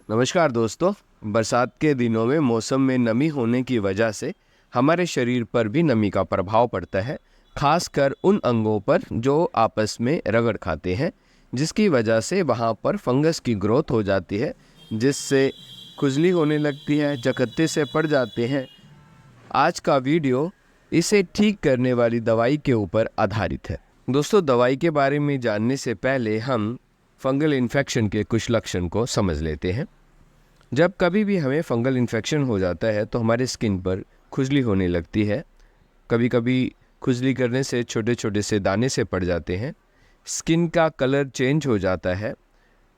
नमस्कार दोस्तों। बरसात के दिनों में मौसम में नमी होने की वजह से हमारे शरीर पर भी नमी का प्रभाव पड़ता है, खासकर उन अंगों पर जो आपस में रगड़ खाते हैं, जिसकी वजह से वहाँ पर फंगस की ग्रोथ हो जाती है, जिससे खुजली होने लगती है, चकत्ते से पड़ जाते हैं। आज का वीडियो इसे ठीक करने वाली दवाई के ऊपर आधारित है। दोस्तों, दवाई के बारे में जानने से पहले हम फंगल इन्फेक्शन के कुछ लक्षण को समझ लेते हैं। जब कभी भी हमें फंगल इन्फेक्शन हो जाता है तो हमारे स्किन पर खुजली होने लगती है। कभी कभी खुजली करने से छोटे छोटे से दाने से पड़ जाते हैं, स्किन का कलर चेंज हो जाता है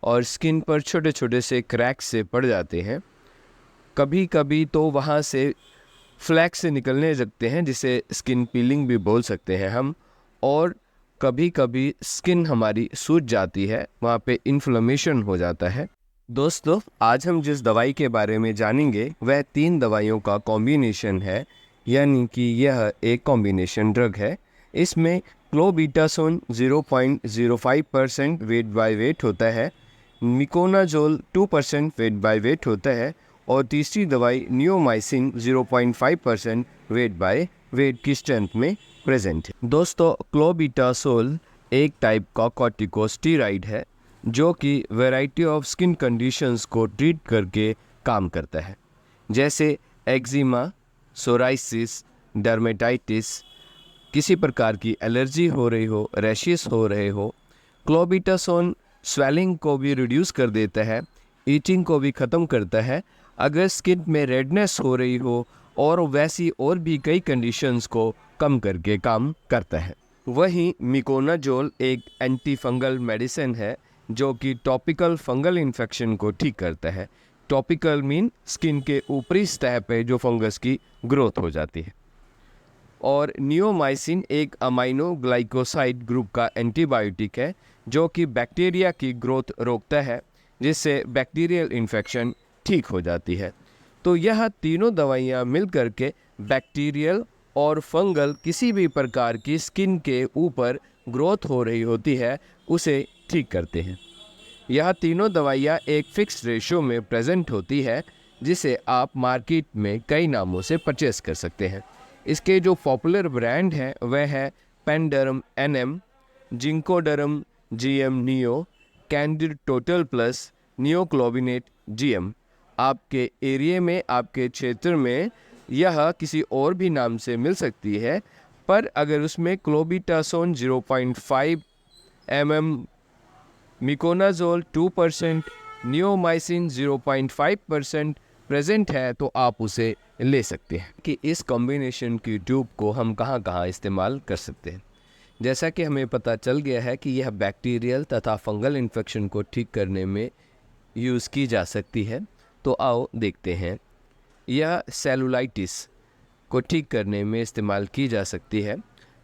और स्किन पर छोटे छोटे से क्रैक्स से पड़ जाते हैं। कभी कभी तो वहाँ से फ्लैक्स से निकलने लगते हैं, जिसे स्किन पीलिंग भी बोल सकते हैं हम। और कभी कभी स्किन हमारी सूज जाती है, वहाँ पे इन्फ्लेमेशन हो जाता है। दोस्तों, आज हम जिस दवाई के बारे में जानेंगे वह 3 दवाइयों का कॉम्बिनेशन है, यानी कि यह एक कॉम्बिनेशन ड्रग है। इसमें क्लोबीटासोन 0.05% वेट बाय वेट होता है, मिकोनाजोल 2% वेट बाय वेट होता है और तीसरी दवाई नियोमाइसिन 0.5% वेट बाय वेट की स्ट्रेंथ में प्रेजेंट है। दोस्तों, क्लोबीटासोल एक टाइप का कॉर्टिकोस्टेरॉइड है जो कि वैरायटी ऑफ स्किन कंडीशंस को ट्रीट करके काम करता है, जैसे एक्जिमा, सोराइसिस, डर्मेटाइटिस, किसी प्रकार की एलर्जी हो रही हो, रैशेस हो रहे हो। क्लोबीटासोन स्वेलिंग को भी रिड्यूस कर देता है, ईचिंग को भी ख़त्म करता है। अगर स्किन में रेडनेस हो रही हो और वैसी और भी कई कंडीशंस को कम करके काम करता है। वहीं मिकोनाजोल एक एंटी फंगल मेडिसिन है जो कि टॉपिकल फंगल इन्फेक्शन को ठीक करता है। टॉपिकल मीन स्किन के ऊपरी सतह पे जो फंगस की ग्रोथ हो जाती है। और नियोमाइसिन एक अमाइनो ग्लाइकोसाइड ग्रुप का एंटीबायोटिक है जो कि बैक्टीरिया की ग्रोथ रोकता है, जिससे बैक्टीरियल इन्फेक्शन ठीक हो जाती है। तो यह तीनों दवाइयाँ मिल करके बैक्टीरियल और फंगल किसी भी प्रकार की स्किन के ऊपर ग्रोथ हो रही होती है उसे ठीक करते हैं। यह तीनों दवाइयाँ एक फिक्स रेशो में प्रेजेंट होती है, जिसे आप मार्केट में कई नामों से परचेस कर सकते हैं। इसके जो पॉपुलर ब्रांड हैं वह है Panderm NM, Zincoderm GM neo, Candid total plus, Neoclobenate GM। आपके एरिया में, आपके क्षेत्र में यह किसी और भी नाम से मिल सकती है, पर अगर उसमें क्लोबीटासोन 0.5 mm, मिकोनाजोल 2%, नियोमाइसिन 0.5% प्रेजेंट है तो आप उसे ले सकते हैं। कि इस कॉम्बिनेशन की ट्यूब को हम कहाँ कहाँ इस्तेमाल कर सकते हैं। जैसा कि हमें पता चल गया है कि यह बैक्टीरियल तथा फंगल इन्फेक्शन को ठीक करने में यूज़ की जा सकती है, तो आओ देखते हैं। यह सेलुलाइटिस को ठीक करने में इस्तेमाल की जा सकती है।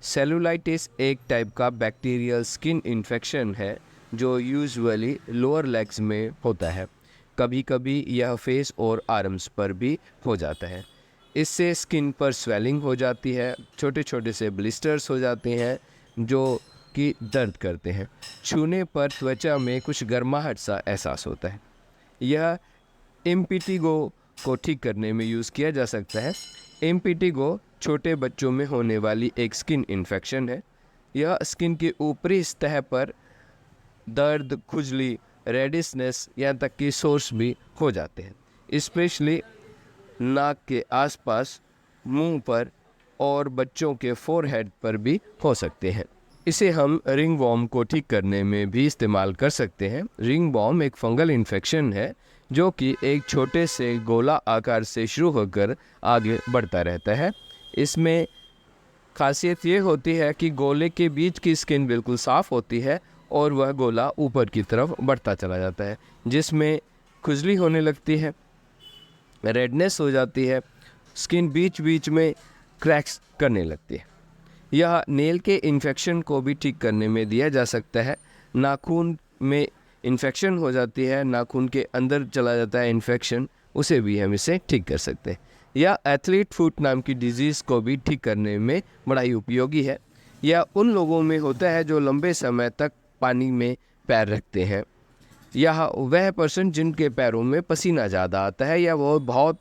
सेलुलाइटिस एक टाइप का बैक्टीरियल स्किन इन्फेक्शन है जो यूजुअली लोअर लेग्स में होता है। कभी कभी यह फेस और आर्म्स पर भी हो जाता है। इससे स्किन पर स्वेलिंग हो जाती है, छोटे छोटे से ब्लिस्टर्स हो जाते हैं जो कि दर्द करते हैं। छूने पर त्वचा में कुछ गर्माहट सा एहसास होता है। यह इम्पिटिगो को ठीक करने में यूज़ किया जा सकता है। इम्पिटिगो छोटे बच्चों में होने वाली एक स्किन इन्फेक्शन है। यह स्किन के ऊपरी सतह पर दर्द, खुजली, रेडिशनेस, यहाँ तक कि सोर्स भी हो जाते हैं, स्पेशली नाक के आसपास, मुंह पर और बच्चों के फोरहेड पर भी हो सकते हैं। इसे हम रिंग वॉर्म को ठीक करने में भी इस्तेमाल कर सकते हैं। रिंग वॉर्म एक फंगल इन्फेक्शन है जो कि एक छोटे से गोला आकार से शुरू होकर आगे बढ़ता रहता है। इसमें खासियत ये होती है कि गोले के बीच की स्किन बिल्कुल साफ़ होती है और वह गोला ऊपर की तरफ बढ़ता चला जाता है, जिसमें खुजली होने लगती है, रेडनेस हो जाती है, स्किन बीच बीच में क्रैक्स करने लगती है। यह नेल के इन्फेक्शन को भी ठीक करने में दिया जा सकता है। नाखून में इन्फेक्शन हो जाती है, नाखून के अंदर चला जाता है इन्फेक्शन, उसे भी हम इसे ठीक कर सकते हैं। यह एथलीट फुट नाम की डिजीज़ को भी ठीक करने में बड़ा ही उपयोगी है। यह उन लोगों में होता है जो लंबे समय तक पानी में पैर रखते हैं। या वह पर्सन जिनके पैरों में पसीना ज़्यादा आता है या वो बहुत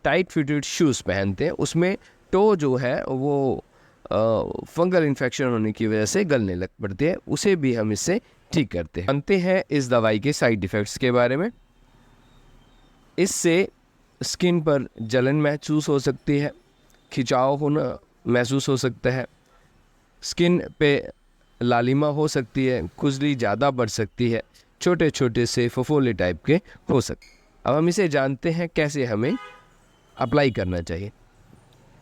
टाइट फिटेड शूज़ पहनते हैं, उसमें टो जो है वो फंगल इन्फेक्शन होने की वजह से गलने लग पड़ती है, उसे भी हम इससे ठीक करते हैं। जानते हैं इस दवाई के साइड इफ़ेक्ट्स के बारे में। इससे स्किन पर जलन महसूस हो सकती है, खिंचाव होना महसूस हो सकता है, स्किन पे लालिमा हो सकती है, खुजली ज़्यादा बढ़ सकती है, छोटे छोटे से फफोले टाइप के हो सकते। अब हम इसे जानते हैं कैसे हमें अप्लाई करना चाहिए।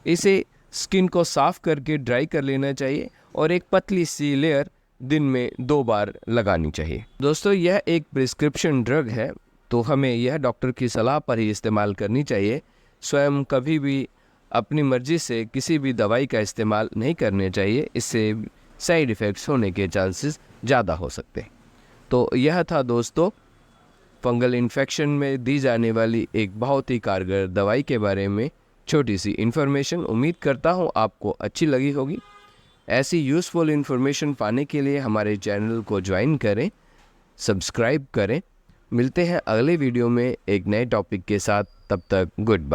इसे स्किन को साफ़ करके ड्राई कर लेना चाहिए और एक पतली सी लेयर दिन में 2 बार लगानी चाहिए। दोस्तों, यह एक प्रिस्क्रिप्शन ड्रग है, तो हमें यह डॉक्टर की सलाह पर ही इस्तेमाल करनी चाहिए। स्वयं कभी भी अपनी मर्ज़ी से किसी भी दवाई का इस्तेमाल नहीं करने चाहिए, इससे साइड इफ़ेक्ट्स होने के चांसेस ज़्यादा हो सकते हैं। तो यह था दोस्तों फंगल इन्फेक्शन में दी जाने वाली एक बहुत ही कारगर दवाई के बारे में छोटी सी इन्फॉर्मेशन। उम्मीद करता हूँ आपको अच्छी लगी होगी। ऐसी यूज़फुल इन्फॉर्मेशन पाने के लिए हमारे चैनल को ज्वाइन करें, सब्सक्राइब करें। मिलते हैं अगले वीडियो में एक नए टॉपिक के साथ। तब तक गुड बाय।